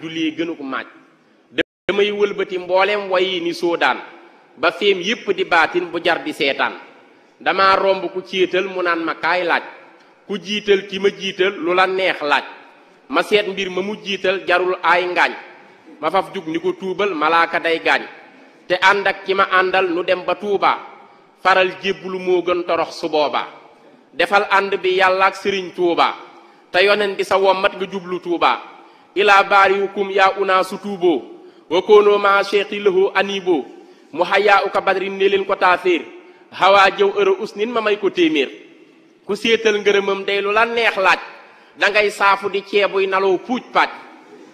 jullee gënu ko maaj damay wëlbati mbooleem wayi ni soodaan ba feem yépp di baatin bu jar di seetaan dama romb ku céetal mu naan ma kaay laaj ku jiital ki ma jiital lu la neex laaj ma seet mbir ma mu jiital jarul ay ngaañ ma faf jug ni ko tuubal malaaka day gaañ te ànd ak ki ma àndal nu dem ba Tuubaa faral jébbulu moo gën torox su boobaa defal ànd bi yàlla ak sëriñ Tuubaa te yonen bi sa wommat nga jublu Tuubaa ilaa baariukum yaa unaasu tuuboo wa koonoo maa cheikhi lahu aniboo mu hayaa uka badrin ne leen ko taaféer hawaa jëw ëra usnin ma may ko téeméer ku séetal ngërëmam day lu la neex laaj dangay saafu di ceebuy naloo puuj paaj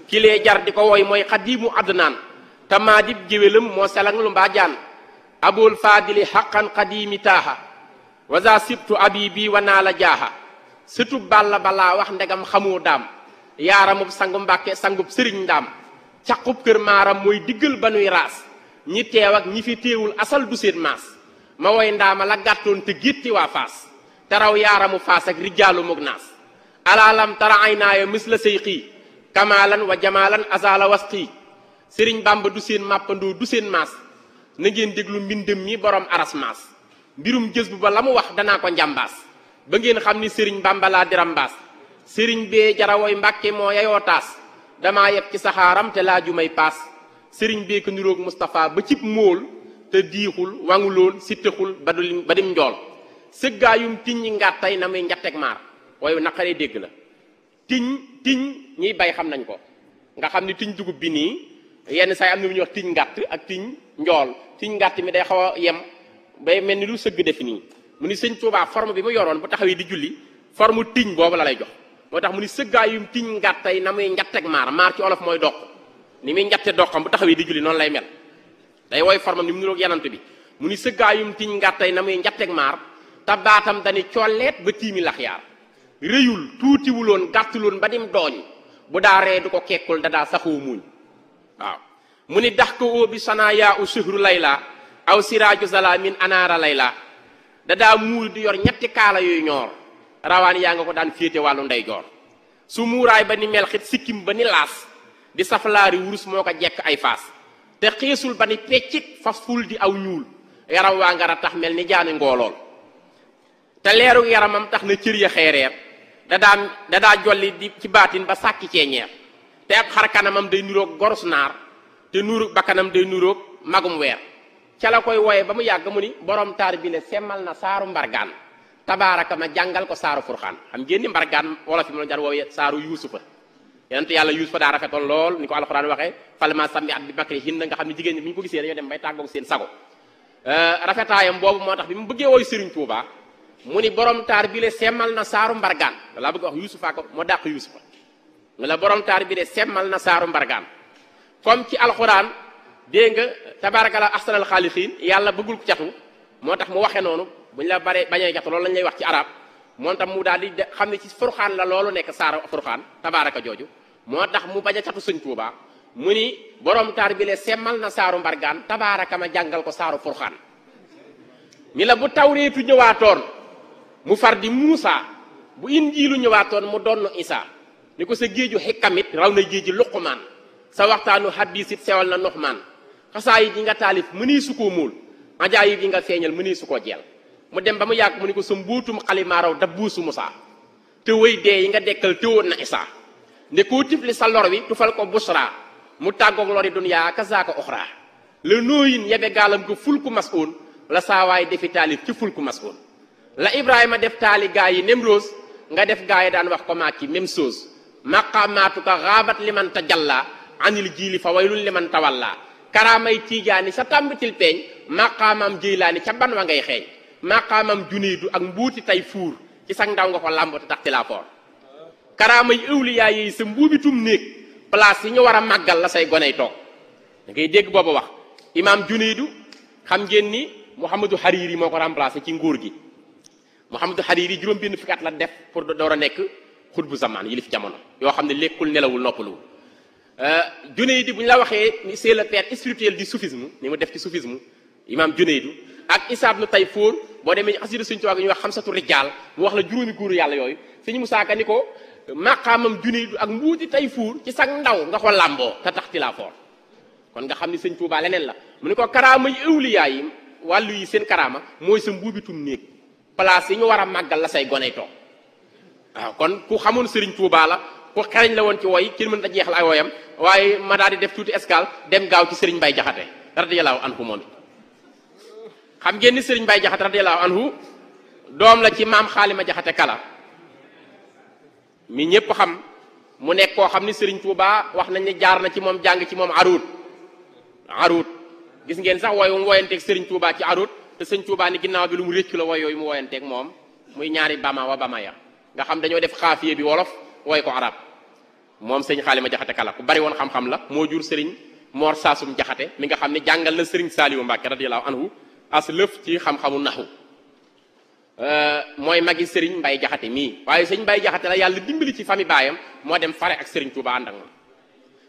kilee jar di ko woy mooy xadiimu adnaan te maa dib géwélam moo selang lu mbaa jaan abul faadili xaqan xadiimi taaha waza sibtu abibi wa naa la jaaha sëtub balla balaa wax ndegam xamoo daam yaaramub sangu mbàkke sangub sëriñ ndaam caqub kër maaram mooy diggal ba nuy raas ñi teew ak ñi fi teewul asal du seen maas ma woy ndaama la gàttoon te gétti waa faas te raw yaaramu faas ak rijaalu mug naas alaalam tara ay naaya mis la say xii kamaalan wa jamaalan azala wasqii sëriñ bàmba du seen màppandoo du seen maas na ngeen déglu mbindam mi borom aras maas mbirum jës bu ba la mu wax danaa ko njàmbaas ba ngeen xam ni sëriñ bàmba laa diram mbaas sëriñ bee jarawoy mbàkke moo yayoo taas damaa yeb ci saxaaram te laaju may paas sëriñ bee ko niroog Moustapha ba cib móol te diixul wangulool sittaxul ba dim njool sëggaayum tiñ ñi ngàttay na muy njatteg maar waaye naqaree dégg la tiñ ñiy bay xam nañ ko nga xam ni tiñ dugub bi nii yenn saa yi am na lu ñuy wax tiñ ngàtt ak tiñ njool tiñ ngàtt mi day xaw a yem bay mel ni lu sëgg def nii mu ni sëñ Tuubaa forme bi mu yoroon bu taxawee di julli forme tiñ boobu la lay jox moo tax mu ni sëggaayum tiñ ngàttay na muy njatteg maar ci olof mooy doq ni muy njatte doqam bu taxawee di julli noonu lay mel day woy formam ni mu niroog yanant bi mu ni sëggaayum tiñ ngàttay na muy njatteg maar te baatam dani colleet ba tiimi laxyaar réyul tuutiwuloon gàttuloon ba dim dooñ bu daa ree du ko kekkul da daa saxoo muuñ waaw mu ni dax ko oo bi sanaa yaa u suhru layla aw siraaju zalamin anaara layla da daa muur di yor ñetti kaala yooyu ñoor rawaan yaa nga ko daan féete wàllu ndeyjoor su muuraay ba ni mel xit sikkim ba ni laas di safalaari wurus moo ko jekk ay faas te xiisul ba ni peccit fas ful di aw ñuul yaram waa ngara tax mel ni jaani ngoolool te leeru yaramam tax na cër ya xeereer da daa jolli di ci baatin ba sàkki ceeñeer te ab xar kanamam day nuroog gorus naar te nuuru bakkanam day nuroog magum weer ca la koy woye ba mu yàgg mu ni borom taar bi le semmal na saaru mbargaan tabaaraka ma jàngal ko saaru furxaan xam ngeen ni mbargaan wala fi mu la jar woowe saaru yuusufa yonent yàlla yuusufa daa rafetoon lool ni ko alxuraan waxee falma sammi at bi makri hinna nga xam ne jigéen ñi bi ñu ko gisee dañoo dem bay tàggoog seen sago rafetaayam boobu moo tax bi mu bëggee wooy Sëriñ Tuubaa mu ni borom taar bi le semmal na saaru mbargaan laa bëgg wax yuusufa ko moo dàq yuusufa nga la borom taar bi le semmal na saaru mbargaan comme ci alxuraan dégg nga tabaaraka la ahsanal xaaliqiin yàlla bëggul ko catu moo tax mu waxee noonu buñ la baree bañee catu loolu lañ lay wax ci arab moom tam mu daal di xam ne ci furxaan la loolu nekk saaru furxaan tabaaraka jooju moo tax mu bañ a catu Sëñ Tuubaa mu ni borom taar bi le semmal na saaru mbargaan tabaaraka ma jàngal ko saaru furxaan ni la bu tawreetu ñëwaatoon mu far di Muusa bu injiilu ñëwaatoon mu donn Isaa ni ko sa géeju xikkamit raw na géeji Luqmaan sa waxtaanu hadiisit sewal na Nuxmaan xasaayid yi nga taalif mënii su koo móol ajaayib yi nga feeñal mënii su koo jeel mu dem ba mu yàgg mu ni ko sa mbóotum xalimaaraw dabbuusu Musaa te wëy dee yi nga dekkal teewoon na Isaa nde koo tifli sa lor wi tufal ko busra mu tàggoog lori dunyaa kazaaka uxra la nooyin yebe gaalam ko fulku masoon la saawaay defi taalif ci fulku masoon la Ibrahima def taali gaa yi Nemroos nga def gaa yi daan wax ko maak ci même chose maqaamaatuka xaabat liman tajalla anil jiili fa waylun liman tawalla karaamay tiijaani sa tàmbitil peeñ maqaamam jëylaani ca ban wa ngay xeeñ maqaamam juneydu ak mbuuti tay fuur ci sa ndaw nga ko làmbatu tax ti la foor karaamay ëwliyaa yi sa mbuubitum néeg place yi ñu war a màggal la say goney toog da ngay dégg boobu wax imaam juneydu xam ngeen ni Mouhamadou Hariri moo ko remplacé ci nguur gi Mouhamadou Hariri juróom benn fukki at la def pour door a nekk xutbu zaman yilif jamono yoo xam ne lekkul nelawul noppaluwul Junayd bu ñu la waxee ni c'est le père spirituel du soufisme ni mu def ci soufisme imam Junayd ak Isaa ibn Tayfur boo demee xasida Sëñ Tuubaa gi ñuy wax xamsatu rijaal mu wax la juróomi góoru yàlla yooyu Sëñ Musaa Ka ni ko maqaamam junniy ak mbuuti tay fuur ci sag ndaw nga ko làmboo te tax ti laa foor kon nga xam ni sëñ Tuubaa leneen la mu ne ko karaama yi ëwliyaa yi wàllu yi seen karaama mooy sa mbuubitum néeg place yi ñu war a màggal la say goney toog waaw kon ku xamoon sëriñ Tuubaa la ku xereñ la woon ci woy kenn mën a jeexal ay woyam waaye ma daal di def tuuti escale dem gaaw ci sëriñ Mbay Jaxate radiyallahu anhu moom it xam ngeen ni sëriñ Mbay Jaxate radiyallahu anhu doom la ci maam Xaalima Jaxate Kala mi ñépp xam mu nekk koo xam ni sëriñ Tuubaa wax nañ ne jaar na ci moom jàng ci moom aruut gis ngeen sax wooy mu woyanteeg sëriñ Tuubaa ci aruut te sëriñ Tuubaa ni ginnaaw bi lu mu réccu la wooy yooyu mu woyanteeg moom muy ñaari bama wa bama ya nga xam dañoo def xaafiye bi wolof wooy ko arab moom sëriñ Xaalima Jaxate Kala ku bari woon xam-xam la moo jur sëriñ Moor Saasum Jaxate mi nga xam ne jàngal na sëriñ Saaliwu Mbàkke radiyallahu anhu as lëf ci xam-xamu naxu mooy magi sëriñ Mbay Jaxate mii waaye sëriñ Mbay Jaxate la yàlla dimbali ci famille baayam moo dem fare ak sëriñ Tuubaa ànd ak moom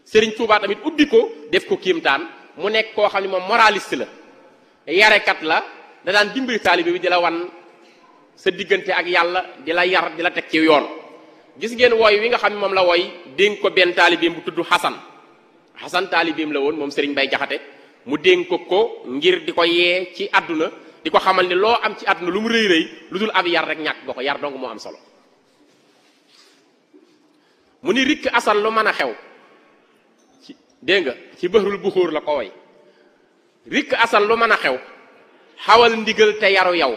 sëriñ Tuubaa tamit ubbi ko def ko kiimtaan mu nekk koo xam ne moom moraliste la yarekat la da daan dimbali taalibe bi di la wan sa diggante ak yàlla di la yar di la teg ci yoon gis ngeen wooy wi nga xam ne moom la wooy dénk ko benn taalibeem bu tudd Xasan taalibeem la woon moom sëriñ Mbay Jaxate mu dénk ko ngir di ko yee ci àdduna di ko xamal ni loo am ci àdduna lu mu rëy rëy lu dul ab yar rek ñàkk nga ko yar dong moo am solo mu ni rikk asal lu mën a xew ci dégg nga ci bëxrul buxóor la ko woy rikk asal lu mën a xew xawal ndigal te yaru yow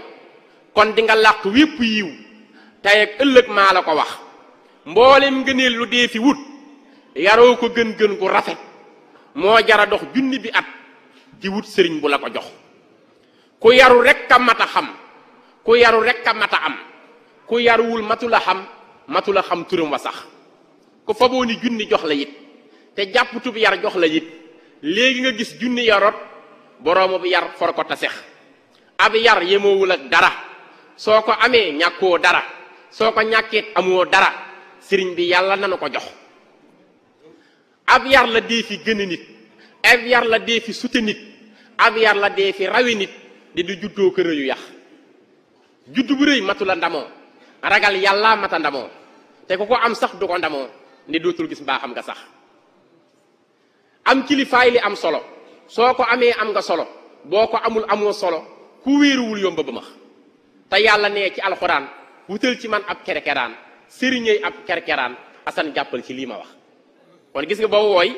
kon di nga làq wépp yiw tey ak ëllëg maa la ko wax mboolem ngëneel lu dee fi wut yaroo ko gën-gën gu rafet moo jara dox junni bi at di wut sëriñ bu la ko jox ku yaru rek a mat a xam ku yaru rek a mat a am ku yaruwul matula xam turam wa sax ku faboo ni junni jox la it te jàpp tub yar jox la it léegi nga gis junni yarot boroomu bi yar for ko ta sex ab yar yemoowul ak dara soo ko amee ñàkkoo dara soo ko ñàkkeet amoo dara sëriñ bi yàlla nanu ko jox ab yar la dee fi gën nit ab yar la dee fi sute nit ab yar la dee fi rawi nit di du juddoo kër yu yax juddu bu rëy matu la ndamoo ragal yàlla mata ndamoo te ku ko am sax du ko ndamoo ni dootul gis mbaaxam nga sax am kilifaay li am solo soo ko amee am nga solo boo ko amul amoo solo ku wéeruwul yomba ba max te yàlla nee ci alxuraan wutal ci man ab kerkeraan sëriñëy ab kerkeraan asan jàppal ci lii ma wax kon gis nga boobu wooy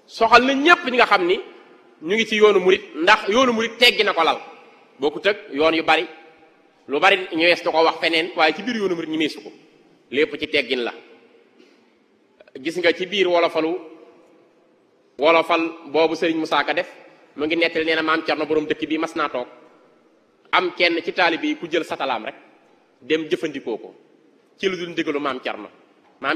soxal na ñépp ñi nga xam ni ñu ngi ci yoonu murit ndax yoonu murit teggi na ko lal bokkut ak yoon yu bari lu bari ñu wees da ko wax feneen waaye ci biir yoonu murit ñu meesu ko lépp ci teggin la gis nga ci biir wolofal boobu sëriñ Musaa Ka def mu ngi nettali nee na maam Cerno borom dëkk bi mas naa toog am kenn ci taalibe yi ku jël satalaam rek dem jëfandikoo ko ci lu dul ndigalu maam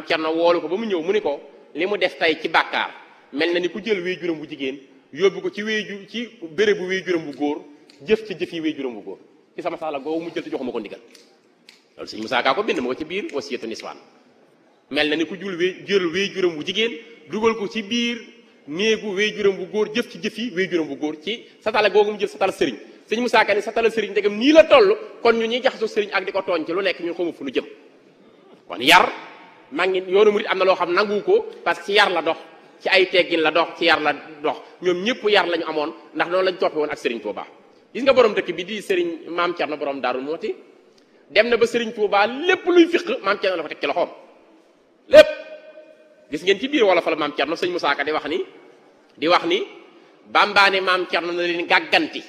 Cerno woolu ko ba mu ñëw mu ni ko li mu def tey ci bàkkaar mel na ni ku jël wéy juróom bu jigéen yóbbu ko ci bérébu wéy juróom bu góor jëf ci jëf yi wéy juróom bu góor ci sama sala googu mu jël te joxuma ko ndigal loolu sëñ Musaa Ka ko bind ma ko ci biir wasiyatu niswaan mel na ni ku jël wéy juróom bu jigéen dugal ko ci biir néegu wéy juróom bu góor jëf ci jëf yi wéy juróom bu góor ci satala googu mu jël satala sëriñ sëñ Musaa Ka ni satala sëriñ ndegam nii la toll kon ñu ñuy jaxasoo sëriñ ak di ko tooñ ci lu nekk ñun xamu fu nu jëm kon yar maa ngi yoonu murit am na loo xam nangu ko parce que ci yar la dox ci ay teggin la dox ci yar la dox ñoom ñëpp yar lañu amoon ndax noonu lañ toppe woon ak sëriñ Tuubaa gis nga borom dëkk bi di sëriñ maam Cerno borom Daaru Muxti dem na ba sëriñ Tuubaa lépp luy fiq maam Cerno la ko teg ci loxoom lépp gis ngeen ci biir wala fa la maam Cerno sëñ Musaa Ka di wax ni bambaane maam Cerno na leen gàgganti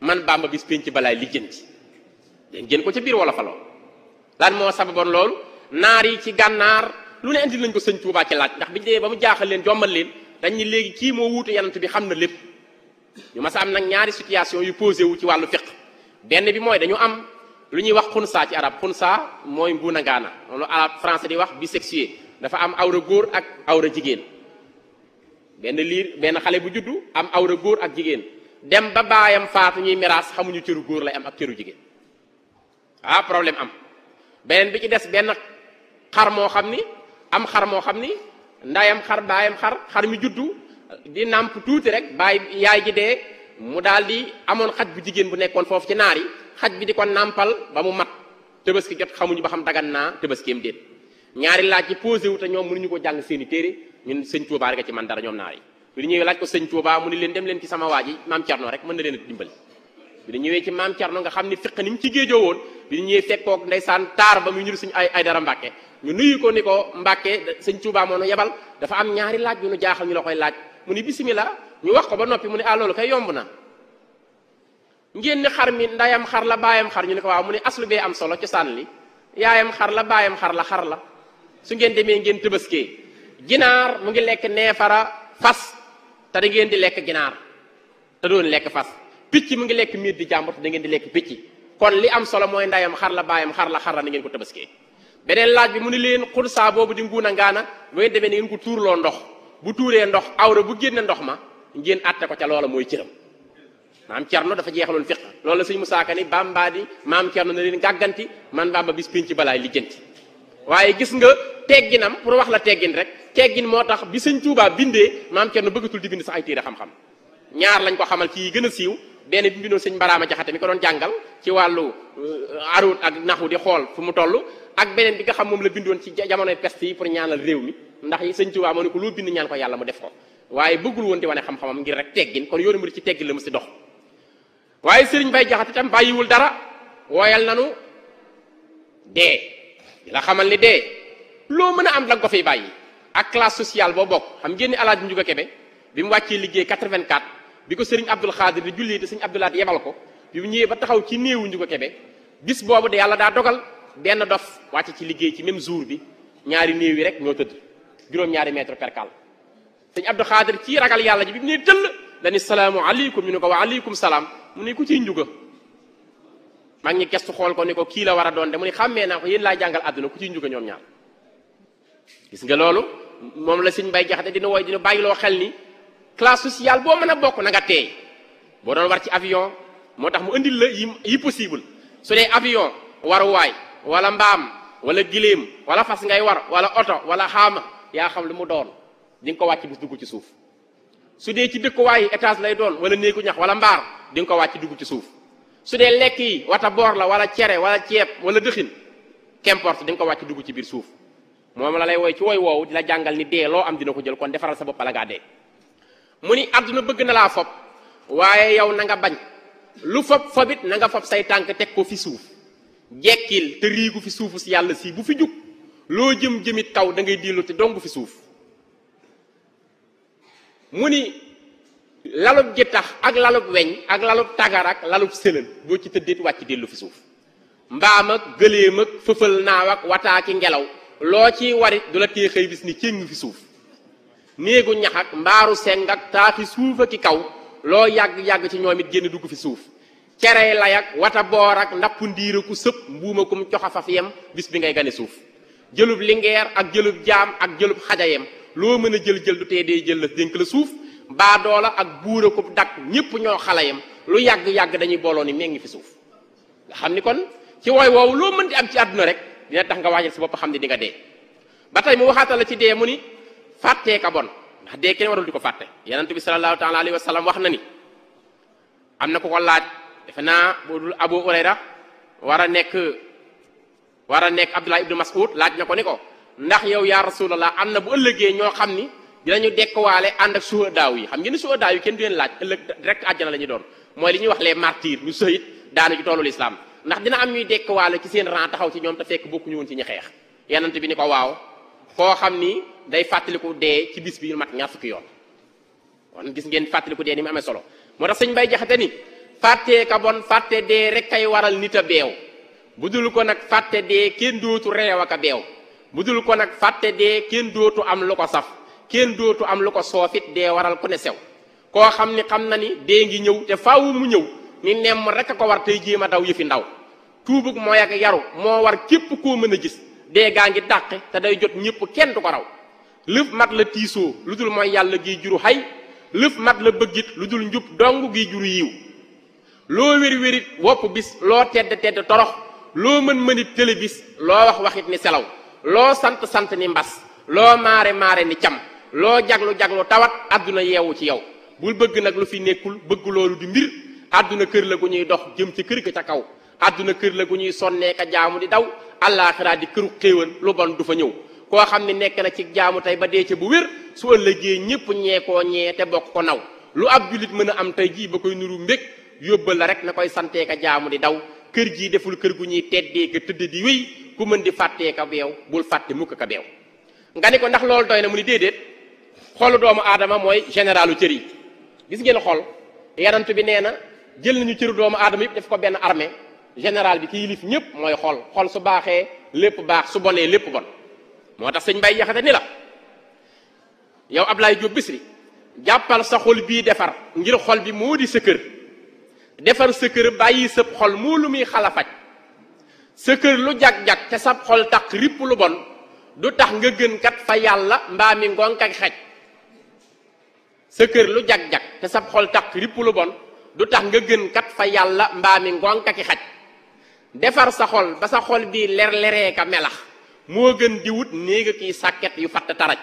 man Bamba bis penc balaay lijjanti dégg ngeen ko ci biir wala fa loolu lan moo sababoon loolu naar yi ci gànnaar lu ne indi nañ ko sëñ Tuubaa ci laaj ndax biñu dee ba mu jaaxal leen jommal leen dañ ni léegi kii moo wuute yanant bi xam na lépp ñu mas a am nag ñaari situation yu posé wu ci wàllu fiq benn bi mooy dañu am lu ñuy wax xunsa ci arab xunsa mooy mbuuna ngaana loolu arab français di wax bisexué dafa am awra góor ak awra jigéen benn xale bu juddu am awra góor ak jigéen dem ba baayam faatu ñuy miraas xamuñu cëru góor lay am ak cëru jigéen problème am beneen bi ci des benn xar moo xam ni ndayam xar baayam xar mi juddu di nàmp tuuti rek baay yaay ji dee mu daal di amoon xaj bu jigéen bu nekkoon foofu ci naar yi xaj bi di ko nàmpal ba mu mat tabaski jot xamuñu ba xam dagan naa tabaskeem déet ñaari laaj yi posé wu te ñoom mënuñu ko jàng seeni téere ñun sëñ Touba rek ci man dara ñoom naar yi bi ñëwee laaj ko sëñ Touba mu ni leen dem leen ci sama waa ji maam Cerno rek mën na leen a dimbali bi ñëwee ci maam Cerno nga xam ni fiq ni mu ci géejoo woon bi ñëwee fekkoog ndeysaan taar ba muy ñur suñu ay dara Mbàkke ñu nuyu ko ni ko Mbàkke sëñ Touba moo nu yebal dafa am ñaari laaj yu nu jaaxal ñu la koy laaj mu ni bismillah ñu wax ko ba noppi mu ni loolu kay yomb na ngeen ni xar mi ndayam xar la baayam xar ñu ne ko waaw mu ni aslu bee am solo cosaan li yaayam xar la baayam xar la su ngeen demee ngeen tëbaskee ginaar mu ngi lekk neefara fas te da ngeen di lekk ginaar te doon lekk fas picc mu ngi lekk miir di jàmbur te da ngeen di lekk picc kon li am solo mooy ndayam xar la baayam xar la na ngeen ko tëbaskee beneen laaj bi mu ni leen xursaa boobu di nguuna ngaana bu ngeen demee ni ngeen ko tuurloo ndox bu tuuree ndox awra bu génne ndox ma ngeen atte ko ca loola mooy cëram maam Cerno dafa jeexaloon fiq loolu la sëñ Musaa Ka ni Bamba di maam Cerno na leen gàgganti man Bamba bis pénc balaay lijjanti waaye gis nga tegginam pour wax la teggin rek teggin moo tax bi sëñ Tuubaa bindee maam Cerno bëggatul di bind sax ay téere xam-xam ñaar lañ ko xamal ci gën a siiw benn bi mu bindoon sëñ Baraama Jaxate mi ko doon jàngal ci wàllu arut ak naxu di xool fu mu toll ak beneen bi nga xam moom la bindoon ci jamonoy peste yi pour ñaanal réew mi ndax sëñ Tuubaa moo ne ko loo bind ñaan ko yàlla mu def ko waaye bëggul woon di wane xam-xamam ngir rek teggin kon yoonu mu ci teggin la mu si dox waaye sëriñ Bay Jaxate itam bàyyiwul dara wooyal nanu dee di la xamal ni dee loo mën a am la nga ko fiy bàyyi ak classe sociale boo bokk xam ngeen ni Alaaji Njuga Kebe bi mu wàccee liggéey 84 bi ko sëriñ Abdul Xaadir di jullee te sëriñ Abdulaat yebal ko bi mu ñëwee ba taxaw ci néewu Njuga Kebe bis boobu de yàlla daa dogal benn dof wàcc ci liggéey ci même jour bi ñaari néew yi rek ñoo tëdd juróom-ñaari mètre percal sëriñ Abdul Xaadir ci ragal yàlla ji bi mu nee tëll dani salaamu aleykum ñu ne ko wa aleykum salaam mu ne ku ciy njuga mag ñi gestu xool ko ni ko kii la war a doon de mu ne xàmmee naa ko yéen laa jàngal àdduna ku ciy njuga ñoom ñaar gis nga loolu moom la sëñ Bay Jaxate dina woy dina bàyyiloo xel ni classe sociale boo mën a bokk na nga teey boo doon war ci avion moo tax mu indil la yi possible su dee avion waruwaay wala mbaam wala giléem wala fas ngay war wala oto wala xaama yaa xam lu mu doon di nga ko wàcc bis dugg ci suuf su dee ci dëkkuwaay étage lay doon wala néegu ñax wala mbaar di nga ko wàcc dugg ci suuf su dee lekk yi wata boor la wala cere wala ceeb wala dëxin qu'importe di nga ko wàcc dugg ci biir suuf moom la lay woy ci woy woowu di la jàngal ni dee loo am dina ko jël kon defaral sa bopp la ngaa dee mu ni àdduna bëgg na laa fob waaye yow na nga bañ lu fobit na nga fob say tànk teg ko fi suuf jekkil te riigu fi suufu si yàlla si bu fi jug loo jëm-jëmit kaw da ngay diilu te dong fi suuf mu ni lalub jittax ak lalub weñ ak lalub tagar ak lalub sëlën boo ci tëddit wàcc dellu fi suuf mbaam ak gëléem ak fëfal naaw ak wataaki ngelaw loo ciy warit du la tee xëy bis ni céng fi suuf néegu ñax ak mbaaru seng ak taaxi suuf ak i kaw loo yàgg-yàgg ci ñoom it génn dugg fi suuf cerey lay ak wata boor ak ndapp ndiiraku sëpp mbuuma kum coxa faf yem bis bi ngay gane suuf jëlub lingeer ak jëlub jaam ak jëlub xajayem loo mën a jël du tee dee jël la dénk la suuf baadoola ak buura ko dak ñépp ñoo xalayam lu yàgg-yàgg dañuy booloo ni mengi fi suuf nga xam ni kon ci wooy woowu loo mën di am ci àdduna rek dina tax nga waajal si bopp xam ne di nga dee ba tey mu waxaatal la ci dee mu ni fàttee ka bon ndax dee kenn warul di ko fàtte yonent bi sallallahu taala alayhi wa sallam wax na ni am na ku ko laaj defe naa boo dul Abu Hurayra war a nekk Abdullah ibnu Mas'ud laaj na ko ni ko ndax yow yaa rasulallah am na bu ëllëgee ñoo xam ni dinañu dekkuwaale ànd ak suhadaaw yi xam ngeen ni suhadaaw yi kenn du leen laaj ëllëg direct àjjana la ñu doon mooy li ñuy wax les martyrs ñu sëyit daanu ci toolu lislaam ndax dina am ñuy dekkuwaale ci seen rang taxaw ci ñoom te fekk bokkuñu woon ci ñi xeex yonent bi ni ko waaw koo xam ni day fàttaliku dee ci bis bi mat ñaar fukki yoon kon gis ngeen fàttaliku dee ni mu amee solo moo tax sëñ Bay Jaxate ni fàttee ka bon fàtte dee rek kay waral nit a beew bu dul ko nag fàtte dee kenn dootu reew ak a beew bu dul ko nag fàtte dee kenn dootu am lu ko saf kenn dootu am lu ko soofit dee waral ku ne sew koo xam ni xam na ni dee ngi ñëw te faawu mu ñëw ni nemm rek a ko war tey jéem a daw yëfi ndaw tuubug mooy ak yaru moo war képp koo mën a gis dee gaa ngi dàqe te day jot ñëpp kenn du ko raw lëf mat la tiisoo lu dul mooy yàlla giy juru xay lëf mat la bëggit lu dul njub dong giy juru yiw loo wéri-wérit wopp bis loo tedd torox loo mën-mënit télé bis loo waxit ni selaw loo sant ni mbas loo maare ni cam loo jaglu tawat àdduna yeewu ci yow bul bëgg nag lu fi nekkul bëgg loolu di mbir àdduna kër la gu ñuy dox jëm ci kër ga ca kaw àdduna kër la gu ñuy sonnee ka jaamu di daw àllaaxira di këru xéewal lu bon du fa ñëw koo xam ne nekk na ci jaamu tey ba dee ca bu wér su ëllëgee ñépp ñee koo ñee te bokk ko naw lu ab jullit mën a am tey jii ba koy nuru mbég yóbbal la rek na koy santee ka jaamu di daw kër jii deful kër gu ñuy teddee ka tëdd di wéy ku mën di fàttee ka beew bul fàtte mukk ka beew nga ni ko ndax loolu doy na mu ni déedéet xolu doomu aadama mooy généralu cër yi gis ngeen xol yanant bi nee na jël nañu cëru doomu aadama yëpp def ko benn armée général bi ki yilif ñëpp mooy xol su baaxee lépp baax su bonee lépp bon moo tax sëñ Mbay Jaxate ni la yow Ablaye Diop Bichri jàppal sa xol bii defar ngir xol bi moo di sa kër defar sa kër bàyyi sab xol moo lu muy xalafaj sa kër lu jag-jag te sab xol tax ripp lu bon du tax nga gën kat fa yàlla mbaa mi ngonk ak xej sa kër lu jag-jag te sab xol tax ripp lu bon du tax nga gën kat fa yàlla mbaa mi ngonk ak xaj defar sa xol ba sa xol bii ler-leree ka melax moo gën di wut néega kiy sàkket yu fatt taraj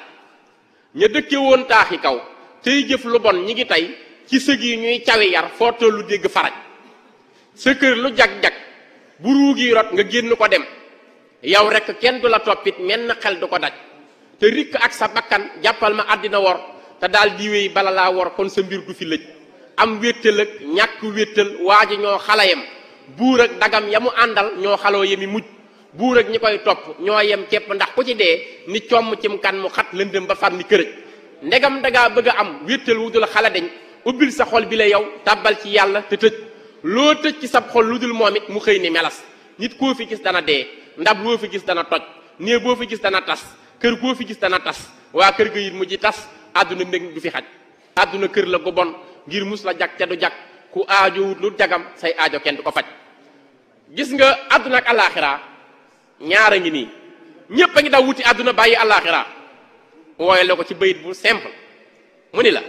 ña dëkke woon taaxi kaw tey jëf lu bon ñi ngi tey ci sëg yi ñuy cawi yar foo tollu dégg faraj sa kër lu jag-jag bu ruugi rot nga génn ko dem yow rek kenn du la toppit menn xel du ko daj te rikk ak sa bakkan jàppal ma àddina wor te daal di wéy bala laa wor kon sa mbir du fi lëj am wéttal ak ñàkk wéttal waa ji ñoo xalayam buur ak dagam ya mu àndal ñoo xaloo yemi mujj buur ak ñi koy topp ñoo yem képp ndax ku ci dee ni comm cim kan mu xat lëndëm ba far ni kërëj ndegam dangaa bëgg a am wéttal wu dul xala deñ ubbil sa xol bi la yow tàbbal ci yàlla te tëj loo tëj ci sab xol lu dul moom it mu xëy ni melas nit koo fi gis dana dee ndab loo fi gis dana toj nee boo fi gis dana tas kër goo fi gis dana tas waa kër ga it mu ji tas àdduna mbég du fi xaj àdduna kër la gu bon ngir mus la jag te du jag ku aajowut lu jagam say aajo kenn du ko faj gis nga àdduna ak alaaxira ñaara ngi nii ñépp a ngi daw wuti àdduna bàyyi alaaxira wooye la ko ci bayit bu simple mu ni la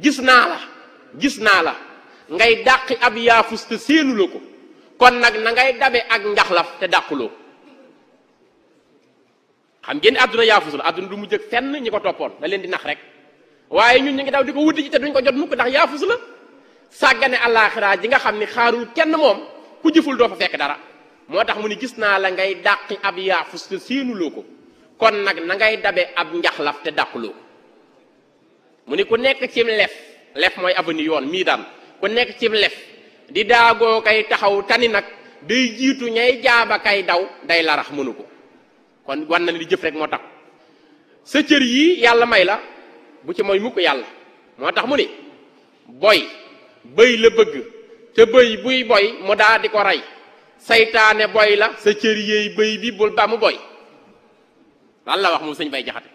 gis naa la ngay dàqi ab yaafus te séenuloo ko kon nag na ngay dabe ak njaxlaf te dàquloo xam ngeen àdduna yaafus la àdduna du mu jëkk fenn ñi ko toppoon da leen di nax rek waaye ñun ñu ngi daw di ko wuti ci te duñ ko jot mukk ndax yaafus la sàggane àllaaxira ji nga xam ni xaarul kenn moom ku jëful doo fa fekk dara moo tax mu ni gis naa la ngay dàqi ab yaafus te séenuloo ko kon nag na ngay dabe ab njaxlaf te dàquloo mu ni ku nekk cim lef mooy avenue yoon mii daan ku nekk cim lef di daagoo kay taxaw tani nag day jiitu ñay jaaba kay daw day larax mënu ko kon wan na li jëf rek moo tax sa cër yii yàlla may la bu ci mooy mukk yàlla moo tax mu ni bëy la bëgg te bëy buy boy mu daa di ko rey saytaane boy la sa cër yéey bëy bi bul ba mu boy lan la wax moom sëñ Bay Jaxate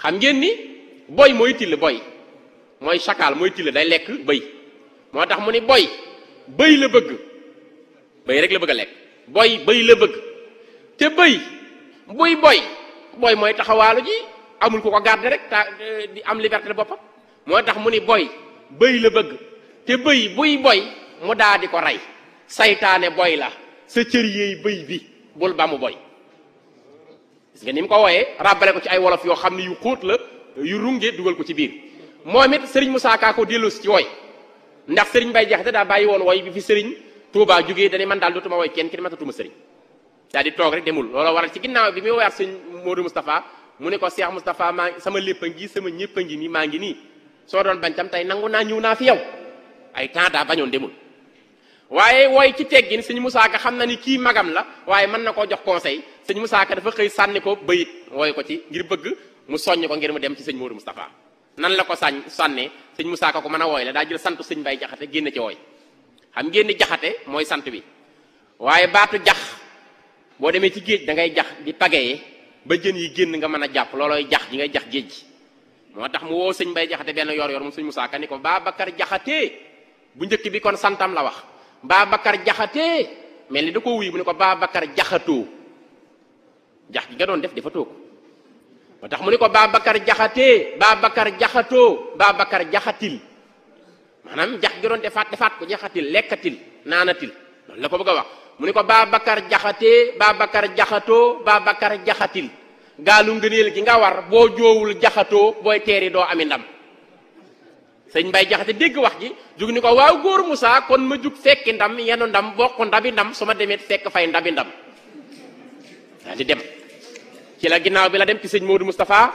xam ngeen ni boy mooy till boy mooy chakal mooy till day lekk bëy moo tax mu ni bëy la bëgg bëy rek la bëgg a lekk bëy la bëgg te bëy buy boy mooy taxawaalu ji amul ku ko garder rek di am liberté de boppam moo tax mu ni bëy la bëgg te bëy buy boy mu daa di ko rey saytaane boy la sa cër yéey bëy bi bul ba mu boy gis nga ni mu ko wooyee ràbbale ko ci ay wolof yoo xam ne yu xóot la yu runge dugal ko ci biir moom it sëriñ Moussa Ka ko delloosi ci woy ndax sëriñ Bay Jaxate daa bàyyi woon woy bi fi sëriñ Touba jógee dani man daal dootuma woy kenn matatuma sëriñ daal di toog rek demul loolu waral ci ginnaaw bi muy woyaat sëñ Modou Moustapha mu ne ko Cheikh Moustapha sama lépp a ngi sama ñëpp a ngi nii maa ngi nii soo doon bañ tam tey nangu naa ñëw naa fi yow ay temps daa bañoon demul waaye wooy ci teggin sëñ Moussa Ka xam na ni kii magam la waaye mën na koo jox conseil sëñ Moussa Ka dafa xëy sànni ko bayit wooy ko ci ngir bëgg mu soññ ko ngir mu dem ci sëñ Modou Moustapha nan la ko sànnee sëñ Moussa Ka ko mën a wooy la daa jël santu sëñ Bay Jaxate génn ci wooy xam ngeen ni jaxate mooy sant bi waaye baatu jax boo demee ci géej da ngay jax di pagayee ba jën yi génn nga mën a jàpp loolooy jax ji ngay jax géej gi moo tax mu woo sëñ Bay Jaxate benn yor moom sëñ Moussa Ka ni ko Babacar Jaxate bu njëkk bi kon santam la wax Babacar Jaxate mel ni da ko wuy mu ne ko Babacar Jaxatoo jax gi nga doon def dafa toog moo tax mu ne ko Babacar Jaxate Babacar Jaxatoo Babacar Jaxatil maanaam jax gi doon defaat ko jaxatil lekkatil naanatil loolu la ko bëgg a wax mu ne ko Babacar Jaxate Babacar Jaxatoo Babacar Jaxatil gaalu ngëneel gi nga war boo joowul jaxatoo booy teeri doo ami ndam sëñ Mbay Jaxate dégg wax ji jug ni ko waaw góor Moussa kon ma jug fekki ndam yenu ndam bokk ndabi ndam su ma demee fekk fay ndabi ndam daal di dem ci la ginnaaw bi la dem ci sëñ Modou Moustapha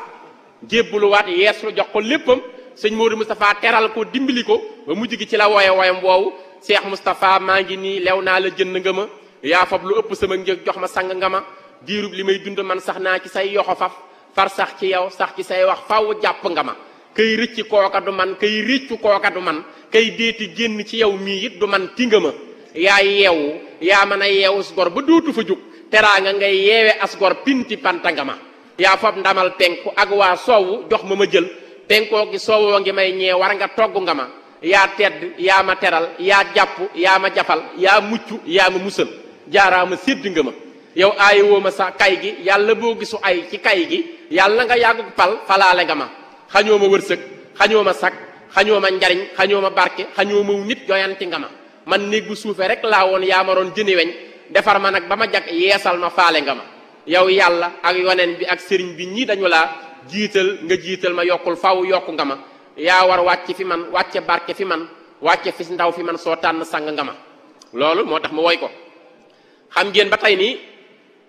jébbuluwaat yeeslu jox ko léppam sëñ Modou Moustapha teral ko dimbali ko ba mujj gi ci la wooye woyam woowu Cheikh Moustapha maa ngi nii lew naa la jënd nga ma yaa fab lu ëpp sama njëg jox ma sang nga ma diirub li may dund man sax naa ci say yoxo faf far sax ci yow sax ci say wax faw jàpp nga ma kay rëcc kooka du man kay réccu kooka du man kay déeti génn ci yow mii it du man ti nga ma yaa yeewu yaa mën a yeewu asgor ba dootu fa jóg teraanga ngay yeewe asgor pinti panta nga ma yaa fab ndamal penku ak waa soowu jox ma jël penkoo gi soowoo ngi may ñee war nga togg nga ma yaa tedd yaa ma teral yaa jàpp yaa ma jafal yaa mucc yaa ma musal jaaraama sédd nga ma yow aayi woo ma sa kay gi yàlla boo gisu ay ci kay gi yàlla nga yàggu pal falaale nga ma xañoo ma wërsëg xañoo ma sag xañoo ma njariñ xañoo ma barke xañoo ma nit joyanti nga ma man néeg bu suufe rek laa woon yaa ma doon jëni weñ defar ma nag ba ma jag yeesal ma faale nga ma yow yàlla ak yoneen bi ak sëriñ bi ñii dañu laa jiital nga jiital ma yokkul faw yokku nga ma yaa war wàcc fi man wàcce barke fi man wàcce fi ndaw fi man soo tànn sang nga ma loolu moo tax ma woy ko xam ngeen ba tey nii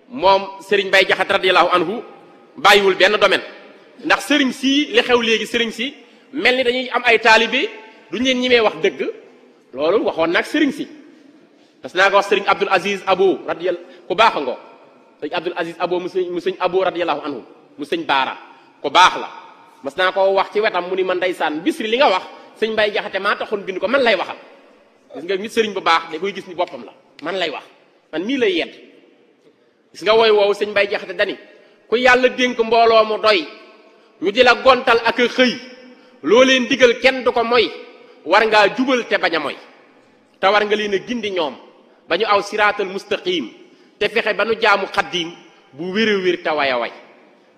moom sëriñ Bay Jaxate radiyallahu anhu bàyyiwul benn domaine ndax sëriñ si li xew léegi sëriñ si mel ni dañuy am ay taalibe duñ leen ñimee wax dëgg loolu waxoon nag sëriñ si parce que naa ko wax sëriñ Abdul Aziz Abo radiyallahu ku baax a ngoo sëriñ Abdul Aziz Abo mu sëñ Abo radiyallahu anhu mu sëñ Baara ku baax la mas naa ko wax ci wetam mu ni man ndeysaan Bisri li nga wax sëñ Mbay Jaxate maa taxoon bind ko man lay waxal gis nga nit sëriñ bu baax da koy gis ni boppam la man lay wax man mii lay yedd gis nga woy woowu sëñ Mbay Jaxate dani ku yàlla dénk mbooloo mu doy ñu di la gontal ak a xëy loo leen digal kenn du ko moy war ngaa jubal te bañ a moy te war nga leen a gindi ñoom ba ñu aw siraatal mustaqim te fexe ba nu jaamu xaddiim bu wér a wér te way a way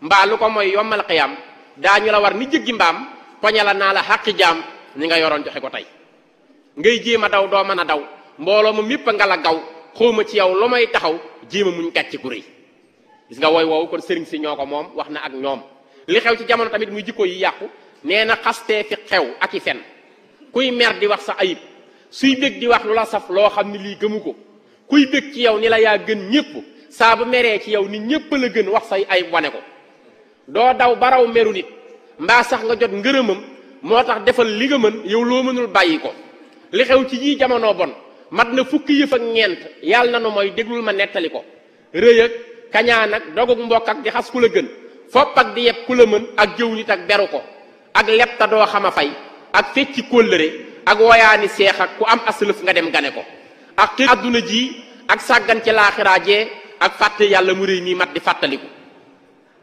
mbaa lu ko mooy yombal xiyam daañu la war ni jëggi mbaam poñe la naa la xàqi jaam ñi nga yoroon joxe ko tey ngay jéem a daw doo mën a daw mbooloo ma mépp nga la gaw xawma ci yow lu may taxaw jéem a muñ gàcce gu rëy gis nga wooy woowu kon sëriñ si ñoo ko moom wax na ak ñoom li xew ci jamono tamit muy jikko yi yàqu nee na xastee fi xew ak i fen kuy mer di wax sa ayib suy bég di wax lu la saf loo xam ni lii gëmu ko kuy bég ci yow ni la yaa gën ñépp saa bu meree ci yow ni ñépp la gën wax say ayib wane ko doo daw baraw meru nit mbaa sax nga jot ngërëmam moo tax defal li nga mën yow loo mënul bàyyi ko li xew ci yii jamono bon mat na fukki yëf ak ñeent yàlla na nu mooy déglul ma nettali ko rëy ak kañaan ak dogug mbokk ak di xas ku la gën fopp ak di yeb ku la mën ak jëw nit ak beru ko ak leb ta doo xama fay ak fecci kóllëre ak woyaani seex ak ku am aslëf nga dem gane ko ak xir adduna ji ak sàggan ci laaxiraa jee ak fàtte yàlla mu réy nii mat di fàttaliku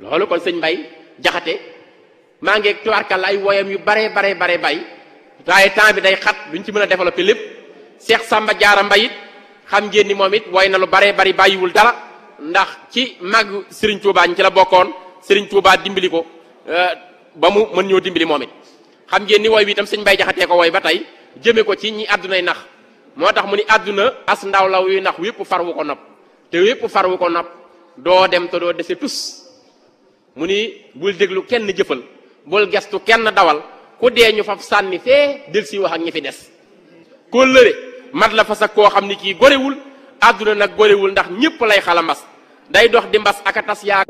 loolu kon sëñ Mbay Jaxate maa ngi tubaarkal ay woyam yu bare bay waaye temps bi day xat duñ ci mën a développer lépp Seex Sàmba Jaara Mbay it xam ngeen ni moom it woy na lu bare bari bàyyiwul dara ndax ci mag Serigne Touba ñi ci la bokkoon Serigne Touba dimbali ko ba mu mën ñoo dimbali moom it xam ngeen ni woy bi itam sëñ Mbay Jaxate ko woy ba tey jëme ko ci ñi àddunay nax moo tax mu ni àdduna as ndaw la wuy nax wépp far wu ko nopp te wépp far wu ko nopp doo dem te doo dese tus mu ni bul déglu kenn jëfal bul gestu kenn dawal ku dee ñu faf sànni fee del si wax ak ñi fi des koo lëre mat la fas ak koo xam ni kii gorewul àdduna nag gorewul ndax ñépp lay xala mbas day dox di mbas ak a tas yaa